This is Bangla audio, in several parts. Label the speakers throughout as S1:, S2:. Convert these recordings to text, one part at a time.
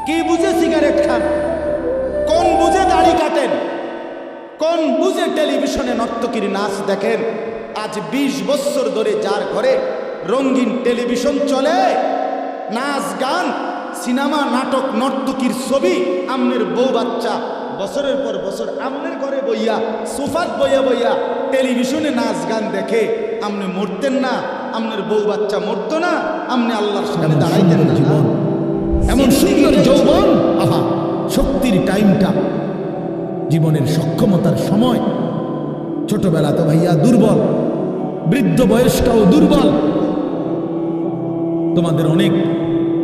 S1: কি বুঝে সিগারেট খান, কোন বুঝে দাড়ি কাটেন, কোন বুঝে টেলিভিশনে নর্তকীর নাচ দেখেন। আজ 20 বছর ধরে যার ঘরে রঙিন টেলিভিশন চলে, নাচ গান সিনেমা নাটক নর্তকীর ছবি, আমনের বউ বাচ্চা বছরের পর বছর আমনের ঘরে বইয়া সোফাত বইয়া বইয়া টেলিভিশনে নাচ গান দেখে, আমনে মরতেন না? আমনের বউ বাচ্চা মরতো না? আমনে আল্লাহর সামনে দাঁড়াইতেন না? জীবন এমন সুন্দর যৌবন, আহা শক্তির টাইমটা, জীবনের সক্ষমতার সময়। ছোটবেলা তো ভাইয়া দুর্বল, বৃদ্ধ বয়সটাও দুর্বল। তোমাদের অনেক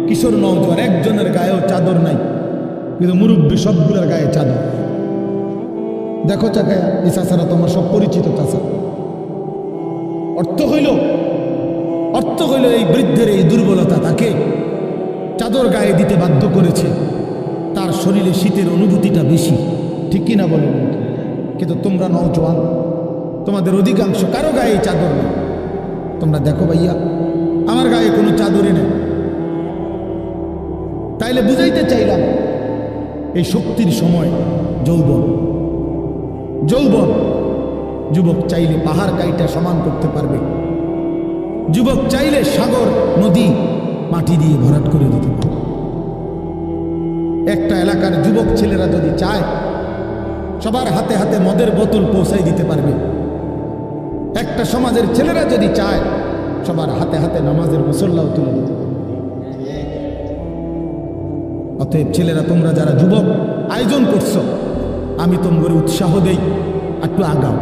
S1: কিশোর নওজোয়ান একজনের গায়েও চাদর নাই, কিন্তু মুরব্বী সবগুলোর গায়ে চাদর। দেখো চাকায়া, এই চাচারা তোমার সব পরিচিত চাচা। অর্থ হইল এই বৃদ্ধের এই দুর্বলতা তাকে চাদর গায়ে দিতে বাধ্য করেছে। তার শরীরে শীতের অনুভূতিটা বেশি, ঠিক কিনা বলেন? কিন্তু তোমরা নওজোয়ান, তোমাদের অধিকাংশ কারো গায়ে চাদর নেই। তোমরা দেখো ভাইয়া, আমার গায়ে কোনো চাদরই নেই। তাইলে বুঝাইতে চাইলাম, এই শক্তির সময় যৌবন। যুবক চাইলে পাহাড় কাইটা সমান করতে পারবে, যুবক চাইলে সাগর নদী মাটি দিয়ে ভরাট করে দিতে পারবে। একটা এলাকার যুবক ছেলেরা যদি চায়, সবার হাতে হাতে মদের বোতল পৌঁছাই দিতে পারবে। একটা সমাজের ছেলেরা যদি চায়, সবার হাতে হাতে নামাজের মুসল্লাও তুলে দিতে পারবে। অতএব ছেলেরা, তোমরা যারা যুবক আয়োজন করছো, আমি তোমাদের উৎসাহ দেই, একটু আগাও,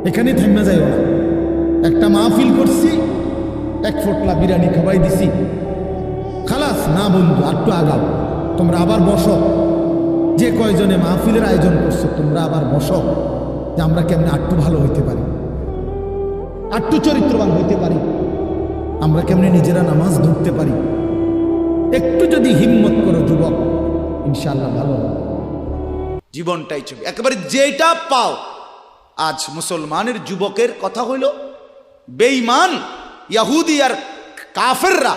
S1: এখানে থেমে যাইও না। একটা মাহফিল করছি, 1 ফোঁটলা বিরিয়ানি খাওয়াই দিছি, খালাস না বন্ধু, একটু আগাও। তোমরা আবার বসো, যে কয়জনে মাহফিলের আয়োজন করছো তোমরা আবার বসো, যে আমরা কেমনে একটু ভালো হইতে পারি, একটু চরিত্রবান হইতে পারি, আমরা কেমনে নিজেরা নামাজ ধরতে পারি। একটু যদি হিম্মত করো যুবক, ইনশাআল্লাহ ভালো হবে। জীবনটাই ছবি একেবারে যেটা পাও। আজ মুসলমানের যুবকের কথা হইল, বেঈমান ইহুদি আর কাফেররা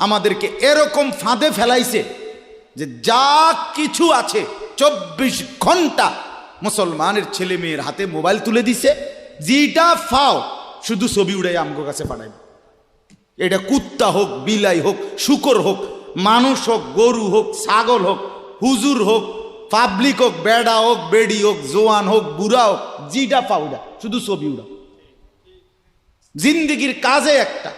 S1: আমাদেরকে এরকম ফাঁদে ফেলাইছে যে যা কিছু আছে 24 ঘন্টা মুসলমানের ছেলে মেয়ের হাতে মোবাইল তুলে দিছে। যেটা ফাও শুধু ছবি উড়াই আমগো কাছে পাঠাইবে। এটা কুত্তা হোক, বিলাই হোক, শুকর হোক, মানুষ হোক, গরু হোক, ছাগল হোক, হুজুর হোক, পাবলিক হোক, বেড়া হোক, বেড়ি হোক, জোয়ান হোক, বুড়া হোক, যেটা পাউডা শুধু ছবি উড়া। জিন্দিগির কাজে একটা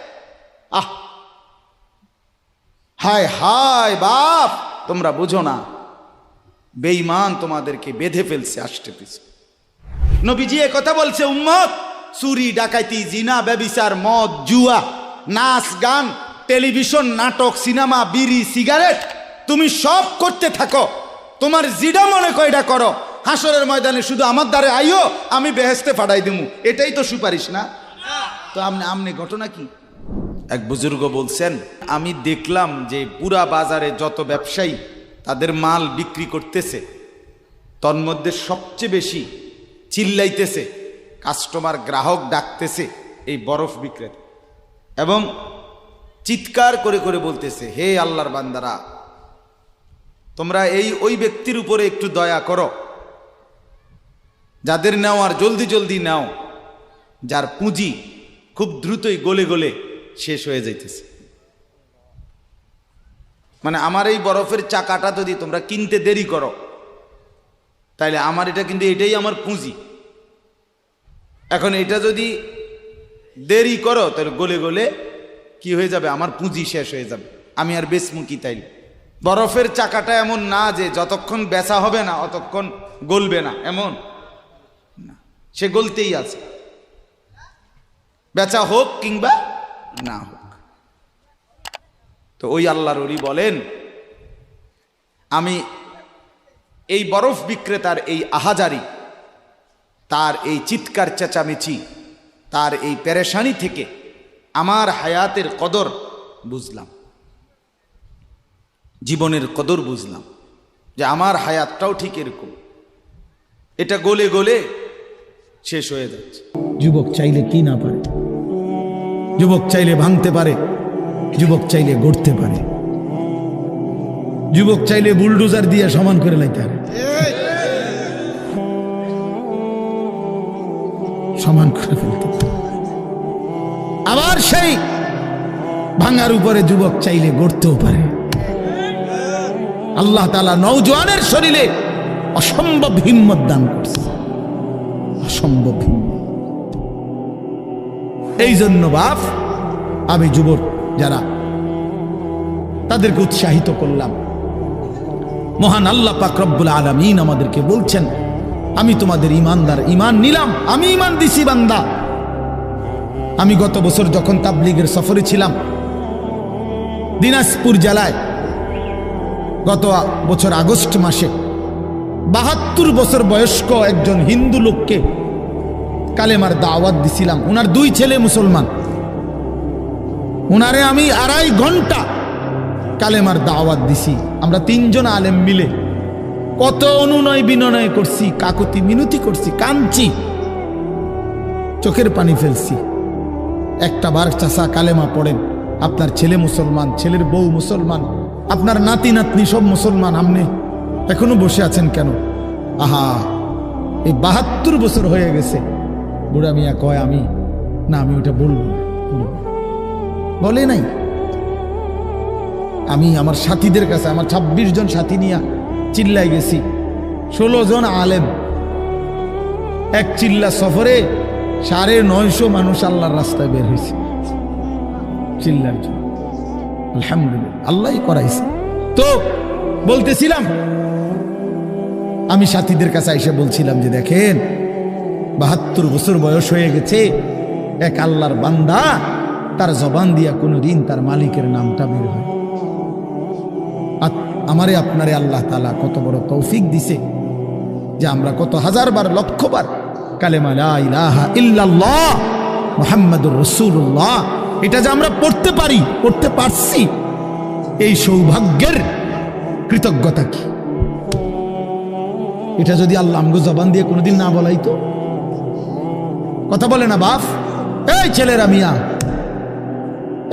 S1: হায় হায় বাপ, তোমরা বুঝো না, বেঈমান তোমাদেরকে বেঁধে ফেলছে আষ্টে পিছে। নবীজি এ কথা বলছে, উম্মত, চুরি ডাকাইতি, জিনা, ব্যভিচার, মদ, জুয়া, নাচ গান, টেলিভিশন, নাটক, সিনেমা, বিড়ি, সিগারেট, তুমি সব করতে থাকো। তোমার জিডা মনে কয়টা করো, হাসরের ময়দানে শুধু আমার দ্বারে আইও, আমি বেহেশতে ফাটাই দিমু। এটাই তো সুপারিশ না? তো আমনে ঘটনা কি? এক বুজুর্গ বলছেন, আমি দেখলাম যে পুরা বাজারে যত ব্যবসায়ী তাদের মাল বিক্রি করতেছে, তন্মধ্যে সবচেয়ে বেশি চিল্লাইতেছে, কাস্টমার গ্রাহক ডাকতেছে এই বরফ বিক্রেতা, এবং চিৎকার করে করে বলতেছে, হে আল্লাহর বান্দারা, তোমরা ওই ব্যক্তির উপরে একটু দয়া করো, যাদের নেওয়ার জলদি জলদি নাও, যার পুঁজি খুব দ্রুতই গলে গলে শেষ হয়ে যাইতেছে। মানে আমার এই বরফের চাকাটা যদি তোমরা কিনতে দেরি করো, তাইলে আমার এটা কিন্তু এটাই আমার পুঁজি। এখন এটা যদি দেরি করো, তাহলে গলে গলে কি হয়ে যাবে? আমার পুঁজি শেষ হয়ে যাবে, আমি আর বেচমু কি? তাইলে বরফের চাকাটা এমন না যে যতক্ষণ বেচা হবে না অতক্ষণ গলবে না, এমন না, সে গলতেই আছে, বেচা হোক কিংবা না হোক। তো ওই আল্লাহর ওলি বলেন, আমি এই বরফ বিক্রেতার এই আহাজারি, তার এই চিৎকার চেঁচামেচি, তার এই পেরেশানি থেকে আমার হায়াতের কদর বুঝলাম, জীবনের কদর বুঝলাম, যে আমার হায়াতটাও ঠিক এরকম, এটা গলে গলে শেষ হয়ে যাচ্ছে। যুবক চাইলে কি না পারে, যুবক চাইলে ভাঙতে পারে, যুবক চাইলে গড়তে পারে। যুবক চাইলে বুলডোজার দিয়ে সমান করে লাইতে পারে, সমান করে ফেলতে। আবার সেই ভাঙার উপরে যুবক চাইলে গড়তেও পারে। আল্লাহ তাআলা নওজোয়ানের শরীরে অসম্ভব হিম্মত দান করছে, অসম্ভব হিম্মত। এই জন্য বাপ আমি যুবক যারা তাদেরকে উৎসাহিত করলাম। মহান আল্লাহ পাক রব্বুল আলামিন আমাদেরকে বলছেন, আমি তোমাদের ইমানদার, ইমান নিলাম, আমি ইমান দিছি বান্দা। আমি গত বছর যখন তাবলীগের সফরে ছিলাম দিনাজপুর জেলায়, গত বছর আগস্ট মাসে ৭২ বছর বয়স্ক একজন হিন্দু লোককে কালেমার দাওয়াত দিছিলাম। ওনার 2 ছেলে মুসলমান, ওনারে আমি 2.5 ঘন্টা কালেমার দাওয়াত দিছি। আমরা 3 জন আলেম মিলে কত অনুনয় বিনয় করছি, কাকুতি মিনতি করছি, কাঁদছি, চোখের পানি ফেলছি। একটা বার চাচা কালেমা পড়েন, আপনার ছেলে মুসলমান, ছেলের বউ মুসলমান, আপনার নাতি নাতনি সব মুসলমান, আপনি এখনো বসে আছেন কেন? আহা, এই ৭২ বছর হয়ে গেছে। বুড়া মিয়া কয় আমি ওটা বলবো না, বলে নাই। আমি আমার সাথীদের কাছে, আমার 26 জন সাথী নিয়ে চিল্লাই গেছি, 16 জন আলেম, এক চিল্লা সফরে 950 মানুষ আল্লাহর রাস্তায় বের হয়েছে চিল্লার জন্য। আলহামদুলিল্লাহ, আল্লাহই করাইছে। তো বলতেছিলাম, আমি সাথীদের কাছে এসে বলছিলাম যে দেখেন ৭২ বছর বয়স হয়ে গেছে, এক আল্লাহর বান্দা, তার জবান দিয়া কোনোদিন তার মালিকের নামটা বের হয়। আমারে আপনারে আল্লাহ তাআলা কত বড় তৌফিক দিছে যে আমরা কত হাজারবার, লক্ষবার কালেমা লা ইলাহা ইল্লাল্লাহ মুহাম্মাদুর রাসূলুল্লাহ এটা যে আমরা পড়তে পারি, পড়তে পারছি, এই সৌভাগ্যের কৃতজ্ঞতা কি? এটা যদি আল্লাহ আমগো জবান দিয়ে কোনোদিন না বলাইতো। কথা বলে না বাপ? এই ছেলেরা মিয়া,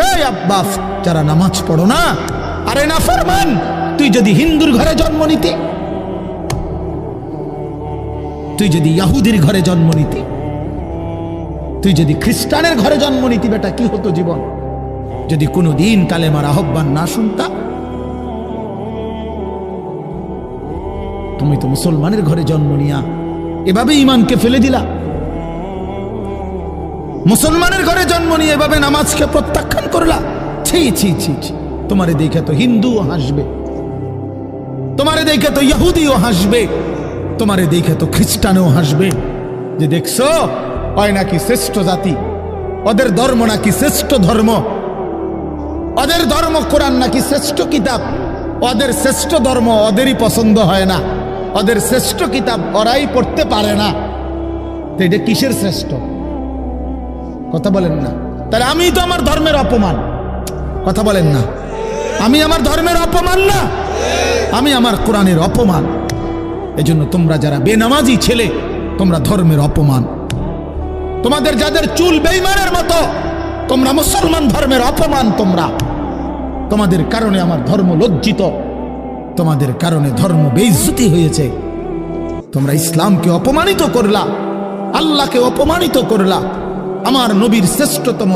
S1: এই বাপ যারা নামাজ পড়ো না, আরে না ফরমান, তুই যদি হিন্দুর ঘরে জন্ম নিতি, তুই যদি ইহুদির ঘরে জন্ম নিতি, তুই যদি খ্রিস্টানের ঘরে জন্ম নিতি, বেটা কি হতো জীবন? যদি কোনোদিন কালেমার আহ্বান না শুনতা। তুমি তো মুসলমানের ঘরে জন্ম নিয়া এভাবে ইমানকে ফেলে দিলা, মুসলমানের ঘরে জন্ম নিয়ে এভাবে নামাজকে প্রত্যাখ্যান করলা। ছি ছি ছি ছি, তোমারে দেখে তো হিন্দুও হাসবে, তোমারে দেখে তো ইহুদিও হাসবে, তোমারে দেখে তো খ্রিস্টানও হাসবে, যে দেখছো ওই নাকি শ্রেষ্ঠ জাতি, ওদের ধর্ম নাকি শ্রেষ্ঠ ধর্ম, ওদের ধর্ম কোরআন নাকি শ্রেষ্ঠ কিতাব, ওদের শ্রেষ্ঠ ধর্ম ওদেরই পছন্দ হয় না, ওদের শ্রেষ্ঠ কিতাব ওরাই পড়তে পারে না। তো এটা কিসের শ্রেষ্ঠ? কথা বলেন না। তাহলে আমি তো আমার ধর্মের অপমান। কথা বলেন না, আমি আমার ধর্মের অপমান না, আমি আমার কোরআনের অপমান। এজন্য তোমরা যারা বেনামাজি ছেলে, তোমরা ধর্মের অপমান। তোমাদের যাদের চুল বেঈমানের মতো, তোমরা মুসলমান ধর্মের অপমান। তোমরা, তোমাদের কারণে আমার ধর্ম লজ্জিত, তোমাদের কারণে ধর্ম বেইজ্জতি হয়েছে। তোমরা ইসলামকে অপমানিত করলা, আল্লাহকে অপমানিত করলা, আমার নবীর শ্রেষ্ঠতম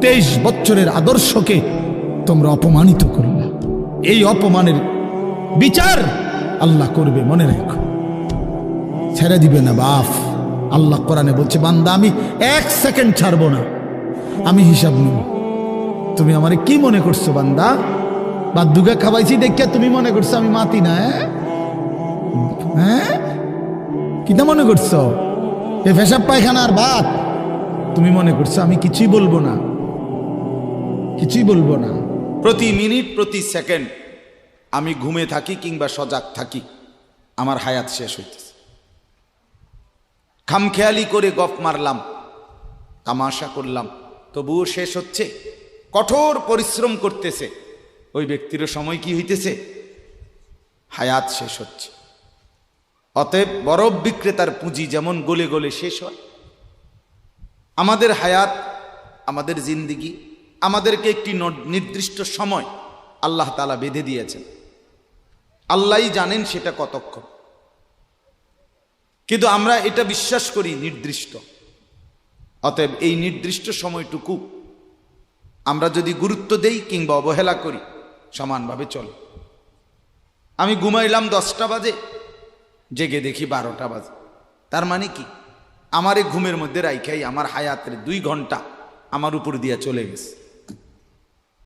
S1: 23 বছরের আদর্শকে তোমরা অপমানিত করলা। এই অপমানের বিচার আল্লাহ করবে, মনে রাখো, ছেড়ে দিবে না বাপ। আল্লাহ কোরআনে বলছে, বান্দা আমি 1 সেকেন্ড ছাড়বো না, আমি হিসাব নিব। তুমি আমারে কি মনে করছো বান্দা? বাদুগা খাওয়াইছি দেখিয়া তুমি মনে করছো আমি মাতি না? হ্যাঁ, কিটা মনে করছো? এ পেশাব পায়খানার ভাত তুমি মনে করছো আমি কিছুই বলবো না, কিছুই বলবো না। প্রতি মিনিট, প্রতি সেকেন্ড আমি ঘুমে থাকি কিংবা সজাগ থাকি, আমার হায়াত শেষ হইতেছে। খামখেয়ালি করে গপ মারলাম, তামাশা করলাম, তবুও শেষ হচ্ছে। কঠোর পরিশ্রম করতেছে ওই ব্যক্তিরও সময় কি হইতেছে? হায়াত শেষ হচ্ছে। অতএব বরফ বিক্রেতার পুঁজি যেমন গলে গলে শেষ হয়, আমাদের হায়াত, আমাদের জিন্দিগি, আমাদেরকে একটি নির্দিষ্ট সময় আল্লাহ তাআলা বেঁধে দিয়েছেন।
S2: আল্লাহই জানেন সেটা কতক্ষণ। কিন্তু আমরা এটা বিশ্বাস করি নির্দিষ্ট। অতএব এই নির্দিষ্ট সময়টুকু আমরা যদি গুরুত্ব দেই কিংবা অবহেলা করি, সমানভাবে চলে। আমি ঘুমাইলাম 10টা বাজে, জেগে দেখি 12টা বাজে। তার মানে কি, আমার এই ঘুমের মধ্যে রাইখাই আমার হায়াতের 2 ঘন্টা আমার উপর দিয়া চলে গেছে।